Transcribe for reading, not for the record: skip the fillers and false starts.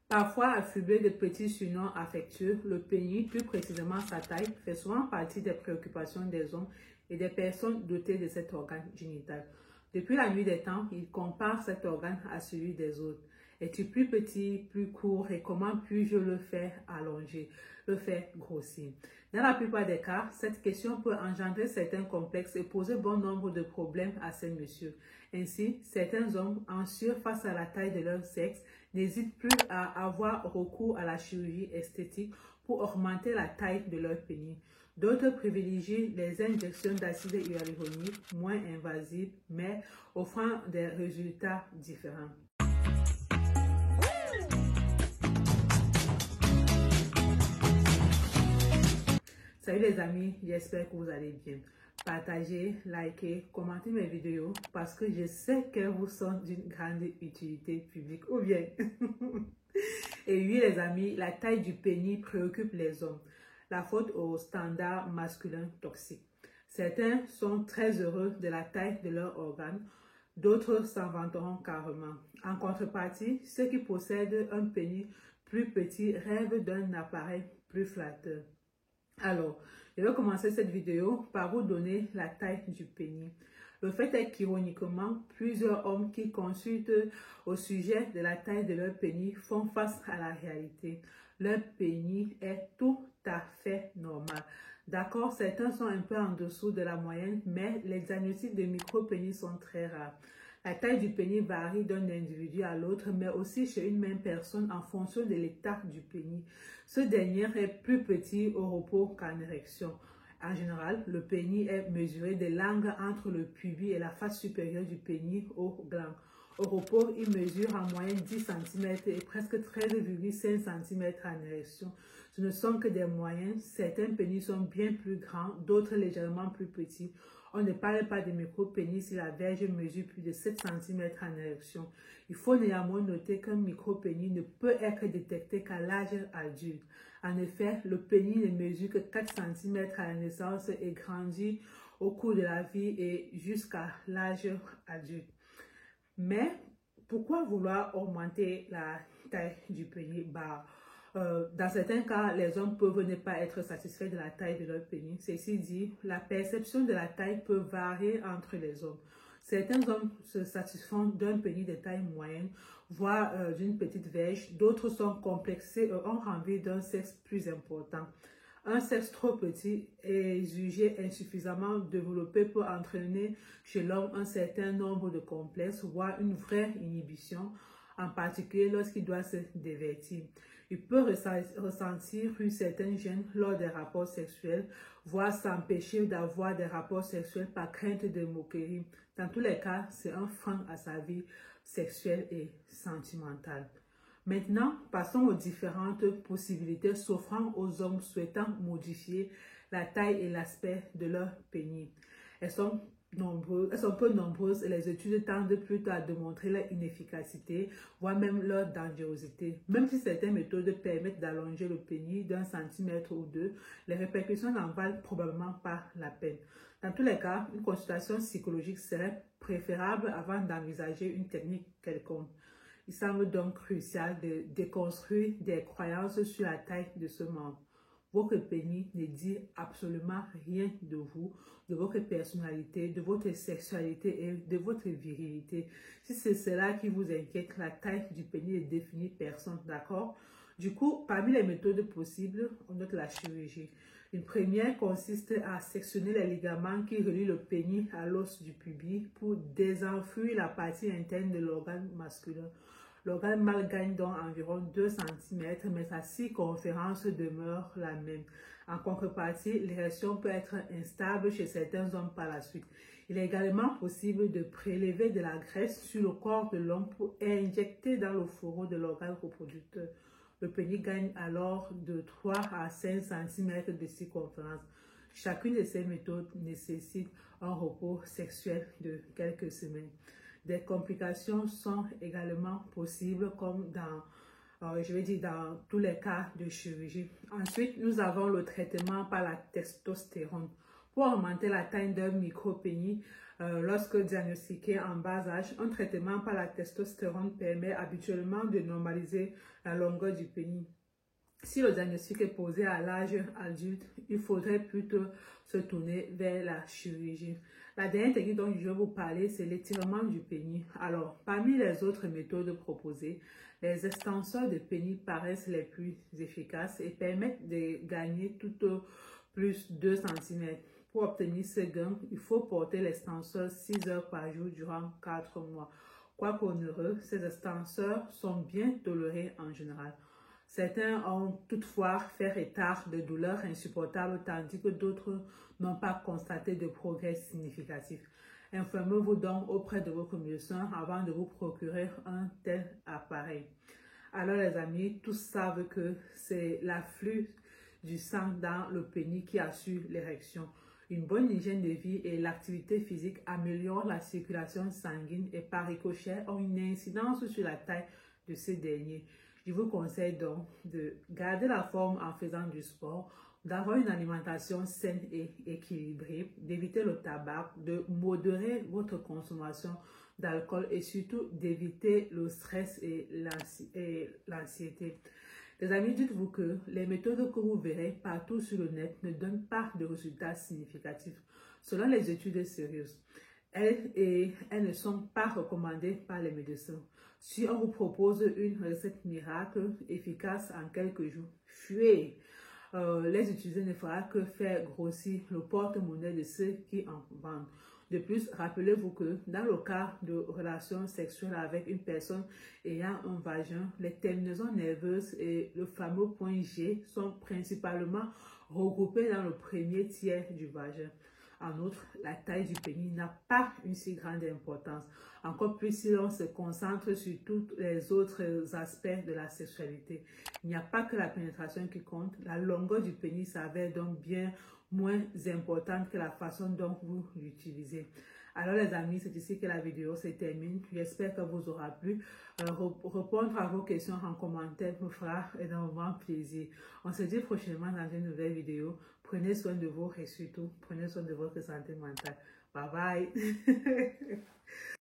Parfois affublé de petits surnoms affectueux, le pénis, plus précisément sa taille, fait souvent partie des préoccupations des hommes et des personnes dotées de cet organe génital. Depuis la nuit des temps, ils comparent cet organe à celui des autres. Est-il plus petit, plus court et comment puis-je le faire allonger, le faire grossir? Dans la plupart des cas, cette question peut engendrer certains complexes et poser bon nombre de problèmes à ces messieurs. Ainsi, certains hommes, anxieux face à la taille de leur sexe, n'hésitent plus à avoir recours à la chirurgie esthétique pour augmenter la taille de leur pénis. D'autres privilégient les injections d'acide hyaluronique moins invasives, mais offrant des résultats différents. Salut les amis, j'espère que vous allez bien. Partagez, likez, commentez mes vidéos parce que je sais qu'elles vous sont d'une grande utilité publique ou bien. Et oui les amis, la taille du pénis préoccupe les hommes. La faute aux standards masculins toxiques. Certains sont très heureux de la taille de leur organe, d'autres s'en vanteront carrément. En contrepartie, ceux qui possèdent un pénis plus petit rêvent d'un appareil plus flatteur. Alors, je vais commencer cette vidéo par vous donner la taille du pénis. Le fait est qu'ironiquement, plusieurs hommes qui consultent au sujet de la taille de leur pénis font face à la réalité. Leur pénis est tout à fait normal. D'accord, certains sont un peu en dessous de la moyenne, mais les diagnostics de micro-pénis sont très rares. La taille du pénis varie d'un individu à l'autre, mais aussi chez une même personne en fonction de l'état du pénis. Ce dernier est plus petit au repos qu'en érection. En général, le pénis est mesuré de l'angle entre le pubis et la face supérieure du pénis au gland. Au repos, il mesure en moyenne 10 cm et presque 13,5 cm en érection. Ce ne sont que des moyennes. Certains pénis sont bien plus grands, d'autres légèrement plus petits. On ne parle pas de micro-pénis si la verge mesure plus de 7 cm en érection. Il faut néanmoins noter qu'un micro-pénis ne peut être détecté qu'à l'âge adulte. En effet, le pénis ne mesure que 4 cm à la naissance et grandit au cours de la vie et jusqu'à l'âge adulte. Mais pourquoi vouloir augmenter la taille du pénis? Dans certains cas, les hommes peuvent ne pas être satisfaits de la taille de leur pénis. Ceci dit, la perception de la taille peut varier entre les hommes. Certains hommes se satisfont d'un pénis de taille moyenne, voire d'une petite verge. D'autres sont complexés et ont envie d'un sexe plus important. Un sexe trop petit et jugé insuffisamment développé peut entraîner chez l'homme un certain nombre de complexes, voire une vraie inhibition, en particulier lorsqu'il doit se divertir. Il peut ressentir une certaine gêne lors des rapports sexuels, voire s'empêcher d'avoir des rapports sexuels par crainte de moquerie. Dans tous les cas, c'est un frein à sa vie sexuelle et sentimentale. Maintenant, passons aux différentes possibilités s'offrant aux hommes souhaitant modifier la taille et l'aspect de leur pénis. Elles sont peu nombreuses et les études tendent plutôt à démontrer leur inefficacité, voire même leur dangerosité. Même si certaines méthodes permettent d'allonger le pénis d'1 centimètre ou deux, les répercussions n'en valent probablement pas la peine. Dans tous les cas, une consultation psychologique serait préférable avant d'envisager une technique quelconque. Il semble donc crucial de déconstruire des croyances sur la taille de ce membre. Votre pénis ne dit absolument rien de vous, de votre personnalité, de votre sexualité et de votre virilité. Si c'est cela qui vous inquiète, la taille du pénis ne définit personne, d'accord? Du coup, parmi les méthodes possibles, on note la chirurgie. Une première consiste à sectionner les ligaments qui relient le pénis à l'os du pubis pour désenfouir la partie interne de l'organe masculin. L'organe mâle gagne donc environ 2 cm, mais sa circonférence demeure la même. En contrepartie, l'érection peut être instable chez certains hommes par la suite. Il est également possible de prélever de la graisse sur le corps de l'homme pour injecter dans le fourreau de l'organe reproducteur. Le pénis gagne alors de 3 à 5 cm de circonférence. Chacune de ces méthodes nécessite un repos sexuel de quelques semaines. Des complications sont également possibles comme dans tous les cas de chirurgie. Ensuite, nous avons le traitement par la testostérone. Pour augmenter la taille d'un micro-pénis, lorsque diagnostiqué en bas âge, un traitement par la testostérone permet habituellement de normaliser la longueur du pénis. Si le diagnostic est posé à l'âge adulte, il faudrait plutôt se tourner vers la chirurgie. La dernière technique dont je vais vous parler, c'est l'étirement du pénis. Alors, parmi les autres méthodes proposées, les extenseurs de pénis paraissent les plus efficaces et permettent de gagner tout au plus 2 cm. Pour obtenir ce gain, il faut porter l'extenseur 6 heures par jour durant 4 mois. Quoique onéreux, ces extenseurs sont bien tolérés en général. Certains ont toutefois fait état de douleurs insupportables tandis que d'autres n'ont pas constaté de progrès significatif. Informez-vous donc auprès de votre médecin avant de vous procurer un tel appareil. Alors les amis, tous savent que c'est l'afflux du sang dans le pénis qui assure l'érection. Une bonne hygiène de vie et l'activité physique améliorent la circulation sanguine et par ricochet ont une incidence sur la taille de ces derniers. Je vous conseille donc de garder la forme en faisant du sport, d'avoir une alimentation saine et équilibrée, d'éviter le tabac, de modérer votre consommation d'alcool et surtout d'éviter le stress et l'anxiété. Les amis, dites-vous que les méthodes que vous verrez partout sur le net ne donnent pas de résultats significatifs. Selon les études sérieuses, elles ne sont pas recommandées par les médecins. Si on vous propose une recette miracle efficace en quelques jours, fuyez. Les utiliser ne fera que faire grossir le porte-monnaie de ceux qui en vendent. De plus, rappelez-vous que dans le cas de relations sexuelles avec une personne ayant un vagin, les terminaisons nerveuses et le fameux point G sont principalement regroupés dans le premier tiers du vagin. En outre, la taille du pénis n'a pas une si grande importance, encore plus si l'on se concentre sur tous les autres aspects de la sexualité. Il n'y a pas que la pénétration qui compte, la longueur du pénis s'avère donc bien moins importante que la façon dont vous l'utilisez. Alors les amis, c'est ici que la vidéo se termine. J'espère que vous aura plu. Répondre à vos questions en commentaire me fera énormément plaisir. On se dit prochainement dans une nouvelle vidéo. Prenez soin de vous et surtout, prenez soin de votre santé mentale. Bye bye.